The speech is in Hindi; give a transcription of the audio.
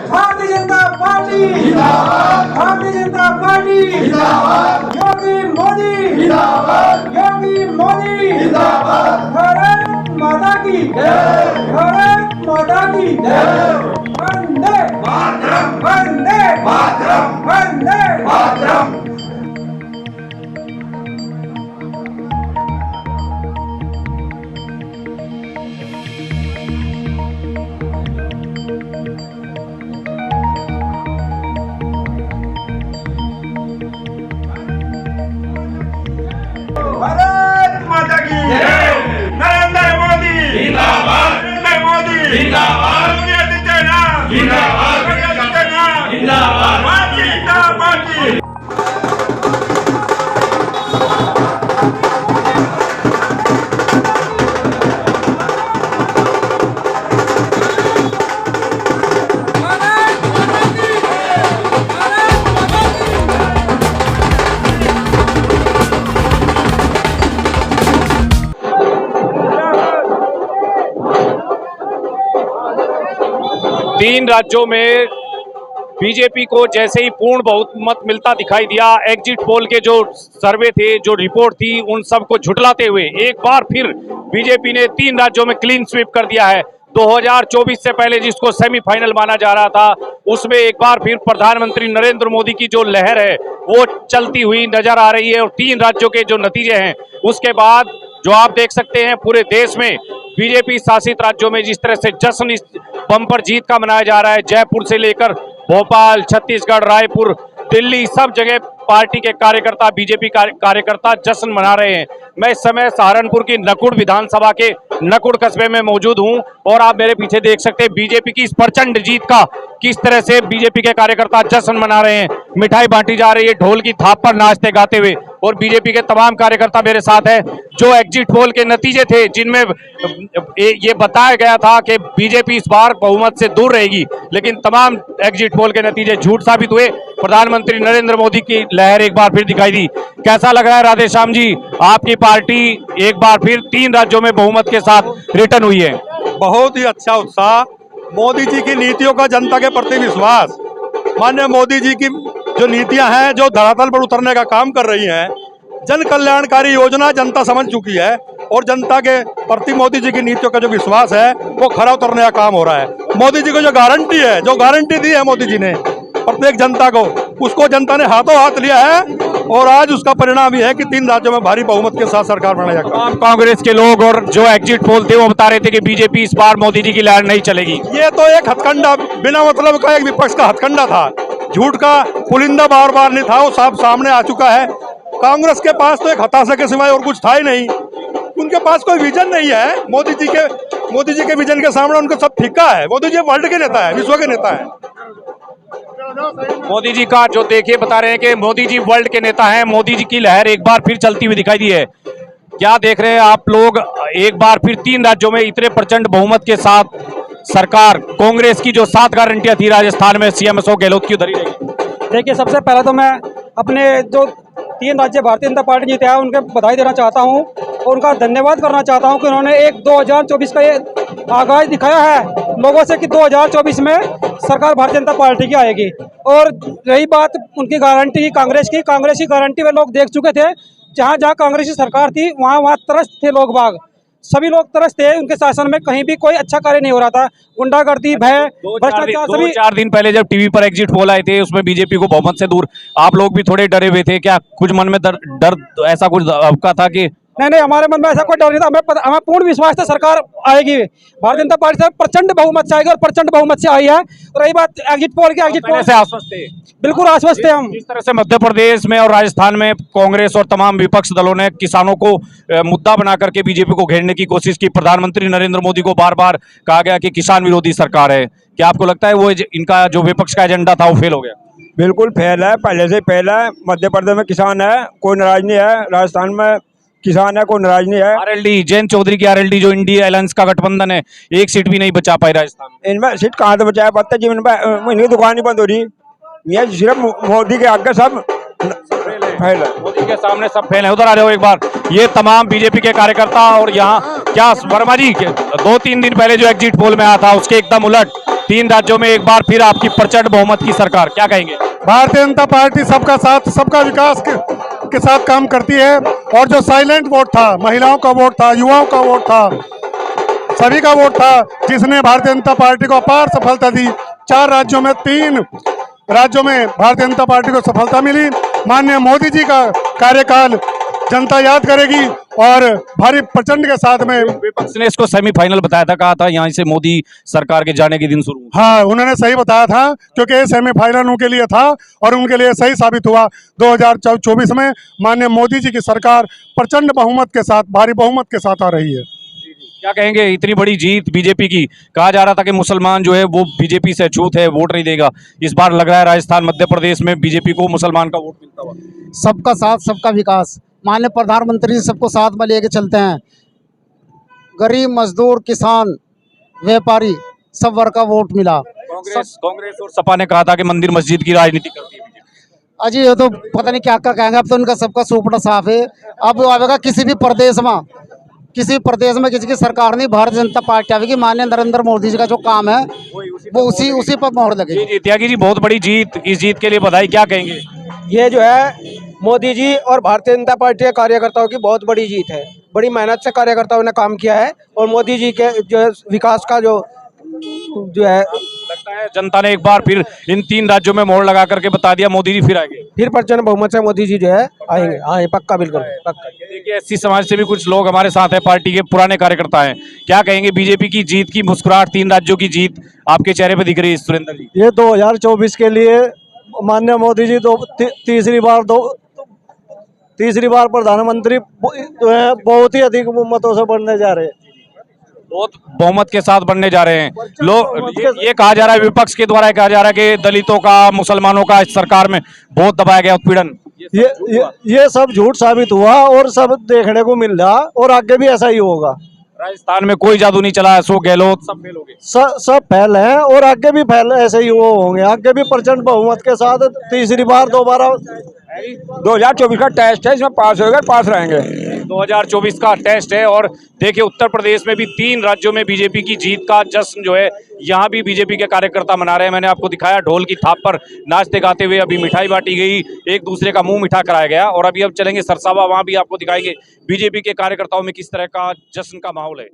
भारतीय जनता पार्टी जिंदाबाद, भारतीय जनता पार्टी जिंदाबाद, योगी मोदी जिंदाबाद, योगी मोदी जिंदाबाद, भारत माता की जय, भारत माता की जय, वंदे मातरम, वंदे मातरम, वंदे मातरम। भारत माता की जय, नरेंद्र मोदी जिंदाबाद, नरेंद्र मोदी जिंदाबाद, योगी आदित्यनाथ जिंदाबाद, योगी आदित्यनाथ जिंदाबाद, भारतीय जनता पार्टी। तीन राज्यों में बीजेपी को जैसे ही पूर्ण बहुमत मिलता दिखाई दिया, एग्जिट पोल के जो सर्वे थे, जो रिपोर्ट थी, उन सबको झुठलाते हुए एक बार फिर बीजेपी ने तीन राज्यों में क्लीन स्वीप कर दिया है। 2024 से पहले जिसको सेमीफाइनल माना जा रहा था, उसमें एक बार फिर प्रधानमंत्री नरेंद्र मोदी की जो लहर है वो चलती हुई नजर आ रही है। और तीन राज्यों के जो नतीजे हैं उसके बाद जो आप देख सकते हैं, पूरे देश में बीजेपी शासित राज्यों में जिस तरह से जश्न इस बम्पर जीत का मनाया जा रहा है, जयपुर से लेकर भोपाल, छत्तीसगढ़, रायपुर, दिल्ली, सब जगह पार्टी के कार्यकर्ता, बीजेपी कार्यकर्ता जश्न मना रहे हैं। मैं इस समय सहारनपुर की नकुड़ विधानसभा के नकुड़ कस्बे में मौजूद हूं और आप मेरे पीछे देख सकते हैं बीजेपी की इस प्रचंड जीत का किस तरह से बीजेपी के कार्यकर्ता जश्न मना रहे हैं। मिठाई बांटी जा रही है ढोल की थाप पर नाचते गाते हुए, और बीजेपी के तमाम कार्यकर्ता मेरे साथ हैं। जो एग्जिट पोल के नतीजे थे जिनमें ये बताया गया था कि बीजेपी इस बार बहुमत से दूर रहेगी, लेकिन तमाम एग्जिट पोल के नतीजे झूठ साबित हुए। प्रधानमंत्री नरेंद्र मोदी की लहर एक बार फिर दिखाई दी। कैसा लग रहा है राधेश्याम जी, आपकी पार्टी एक बार फिर तीन राज्यों में बहुमत के साथ रिटर्न हुई है? बहुत ही अच्छा उत्साह, मोदी जी की नीतियों का जनता के प्रति विश्वास, माननीय मोदी जी की जो नीतियां हैं जो धरातल पर उतरने का काम कर रही हैं, जन कल्याणकारी योजना जनता समझ चुकी है और जनता के प्रति मोदी जी की नीतियों का जो विश्वास है वो खरा उतरने का काम हो रहा है। मोदी जी को जो गारंटी दी है मोदी जी ने प्रत्येक जनता को, उसको जनता ने हाथों हाथ लिया है और आज उसका परिणाम ये है कि तीन राज्यों में भारी बहुमत के साथ सरकार बनाया जाएगा। कांग्रेस के लोग और जो एग्जिट पोल थे वो बता रहे थे कि बीजेपी इस बार मोदी जी की लहर नहीं चलेगी। ये तो एक हथकंडा, बिना मतलब का एक विपक्ष का हथकंडा था, झूठ का पुलिंदा बार बार नहीं था, वो साफ सामने आ चुका है। कांग्रेस के पास तो एक हताशा के सिवाय और कुछ था ही नहीं, उनके पास कोई विजन नहीं है। मोदी जी के विजन के सामने उनको सब फीका है। मोदी जी वर्ल्ड के नेता है, विश्व के नेता है। मोदी जी का जो देखिए बता रहे हैं कि मोदी जी वर्ल्ड के नेता हैं, मोदी जी की लहर एक बार फिर चलती हुई दिखाई दी है। क्या देख रहे हैं आप लोग, एक बार फिर तीन राज्यों में इतने प्रचंड बहुमत के साथ सरकार, कांग्रेस की जो 7 गारंटियां थी राजस्थान में सीएम अशोक गहलोत की उधरी रहेगी? देखिए, सबसे पहले तो मैं अपने जो तीन राज्य भारतीय जनता पार्टी जीते हैं उनके बधाई देना चाहता हूं और उनका धन्यवाद करना चाहता हूं कि उन्होंने एक 2024 का ये आगाज दिखाया है लोगों से कि 2024 में सरकार भारतीय जनता पार्टी की आएगी। और रही बात उनकी गारंटी की, कांग्रेस की गारंटी वे लोग देख चुके थे। जहाँ जहाँ कांग्रेस की सरकार थी वहाँ त्रस्त थे लोग बाग, सभी लोग त्रस्त थे। उनके शासन में कहीं भी कोई अच्छा कार्य नहीं हो रहा था। गुंडागर्दी, भय, भ्रष्टाचार, सभी 2-4 दिन पहले जब टीवी पर एग्जिट पोल आए थे उसमें बीजेपी को बहुमत से दूर, आप लोग भी थोड़े डरे हुए थे क्या? कुछ मन में डर ऐसा कुछ आपका था कि? नहीं, हमारे मन में ऐसा कोई डर नहीं था। हमें पूर्ण विश्वास था सरकार आएगी, भारतीय जनता पार्टी से प्रचंड बहुमत से आएगी और प्रचंड बहुमत से आई है। और रही बात एग्जिट पोल की, एग्जिट पोल से आश्वस्त थे? बिल्कुल आश्वस्त थे हम। जिस तरह से मध्य प्रदेश में और राजस्थान में कांग्रेस और तमाम विपक्ष दलों ने किसानों को मुद्दा बना करके बीजेपी को घेरने की कोशिश की, प्रधानमंत्री नरेंद्र मोदी को बार बार कहा गया कि किसान विरोधी सरकार है, क्या आपको लगता है वो इनका जो विपक्ष का एजेंडा था वो फेल हो गया? बिल्कुल फेल है, पहले से फेल है। मध्य प्रदेश में किसान है, कोई नाराज नहीं है। राजस्थान में किसान है, कोई नाराज नहीं है। आरएलडी, जैन चौधरी की आरएलडी जो इंडिया अलायंस का गठबंधन है, एक सीट भी नहीं बचा पाई राजस्थान में। इनमें सीट कहाँ से बचाया पाते जी? इनकी दुकान ही बंद हो रही, ये सिर्फ मोदी के आगे सब फेल है। मोदी के सामने सब फेल है। उधर आ जाओ एक बार, ये तमाम बीजेपी के कार्यकर्ता। और यहाँ क्या वर्मा जी 2-3 दिन पहले जो एग्जिट पोल में आया था उसके एकदम उलट तीन राज्यों में एक बार फिर आपकी प्रचंड बहुमत की सरकार, क्या कहेंगे? भारतीय जनता पार्टी सबका साथ सबका विकास के साथ काम करती है। और जो साइलेंट वोट था, महिलाओं का वोट था, युवाओं का वोट था, सभी का वोट था, जिसने भारतीय जनता पार्टी को अपार सफलता दी। 4 राज्यों में 3 राज्यों में भारतीय जनता पार्टी को सफलता मिली। माननीय मोदी जी का कार्यकाल जनता याद करेगी और भारी प्रचंड के साथ में। विपक्ष ने इसको सेमीफाइनल बताया था, कहा था यहाँ से मोदी सरकार के जाने के दिन शुरू हुआ। हाँ, उन्होंने सही बताया था, क्योंकि ये सेमीफाइनल उनके लिए था और उनके लिए सही साबित हुआ। 2024 में माननीय मोदी जी की सरकार प्रचंड बहुमत के साथ, भारी बहुमत के साथ आ रही है। क्या कहेंगे, इतनी बड़ी जीत बीजेपी की, कहा जा रहा था कि मुसलमान जो है वो बीजेपी से अछूत है, वोट नहीं देगा। इस बार लग रहा है राजस्थान मध्य प्रदेश में बीजेपी को मुसलमान का वोट मिलता हुआ। सबका साथ सबका विकास, माननीय प्रधानमंत्री जी सबको साथ में लेके चलते हैं। गरीब, मजदूर, किसान, व्यापारी, सब वर्ग का वोट मिला। कांग्रेस और सपा ने कहा था कि मंदिर मस्जिद की राजनीति करती है बीजेपी। अजी ये तो पता नहीं क्या क्या कहेंगे, अब तो उनका सबका सूपड़ा साफ है। अब वो आवेगा किसी भी प्रदेश में, किसी की सरकार नहीं, भारतीय जनता पार्टी आवेगी। माननीय नरेंद्र मोदी जी का जो काम है वो उसी पर मोहर लगेगी। जी त्यागी जी, बहुत बड़ी जीत, इस जीत के लिए बधाई, क्या कहेंगे? ये जो है मोदी जी और भारतीय जनता पार्टी के कार्यकर्ताओं की बहुत बड़ी जीत है। बड़ी मेहनत से कार्यकर्ताओं ने काम किया है और मोदी जी के जो है विकास का जो है, लगता है जनता ने एक बार फिर इन 3 राज्यों में मोहर लगा करके बता दिया मोदी जी फिर आएंगे। फिर प्रचंड बहुमत से मोदी जी जो है आएंगे। हाँ, ये पक्का, बिल्कुल पक्का। देखिए, एससी समाज से भी कुछ लोग हमारे साथ हैं, पार्टी के पुराने कार्यकर्ता हैं। क्या कहेंगे, बीजेपी की जीत की मुस्कुराहट, 3 राज्यों की जीत आपके चेहरे पे दिख रही है सुरेंद्र जी? ये 2024 के लिए माननीय मोदी जी तीसरी बार प्रधानमंत्री जो है बहुत ही अधिक बहुमतों से बढ़ने जा रहे हैं। बहुत बहुमत के साथ बढ़ने जा रहे हैं लोग। ये कहा जा रहा है, विपक्ष के द्वारा कहा जा रहा है कि दलितों का, मुसलमानों का इस सरकार में बहुत दबाया गया, उत्पीड़न। ये सब झूठ साबित हुआ और सब देखने को मिल रहा और आगे भी ऐसा ही होगा। राजस्थान में कोई जादू नहीं चला, अशोक गहलोत सब फेल हो गए। सब फैल हैं और आगे भी फैल ऐसे ही वो होंगे। आगे भी प्रचंड बहुमत के साथ तीसरी बार दोबारा 2024 का टेस्ट है, इसमें पास होगा, पास रहेंगे। 2024 का टेस्ट है। और देखिए, उत्तर प्रदेश में भी 3 राज्यों में बीजेपी की जीत का जश्न जो है यहाँ भी बीजेपी के कार्यकर्ता मना रहे हैं। मैंने आपको दिखाया, ढोल की थाप पर नाचते गाते हुए अभी मिठाई बांटी गई, एक दूसरे का मुंह मीठा कराया गया। और अभी अब चलेंगे सरसावा, वहाँ भी आपको दिखाएंगे बीजेपी के कार्यकर्ताओं में किस तरह का जश्न का माहौल है।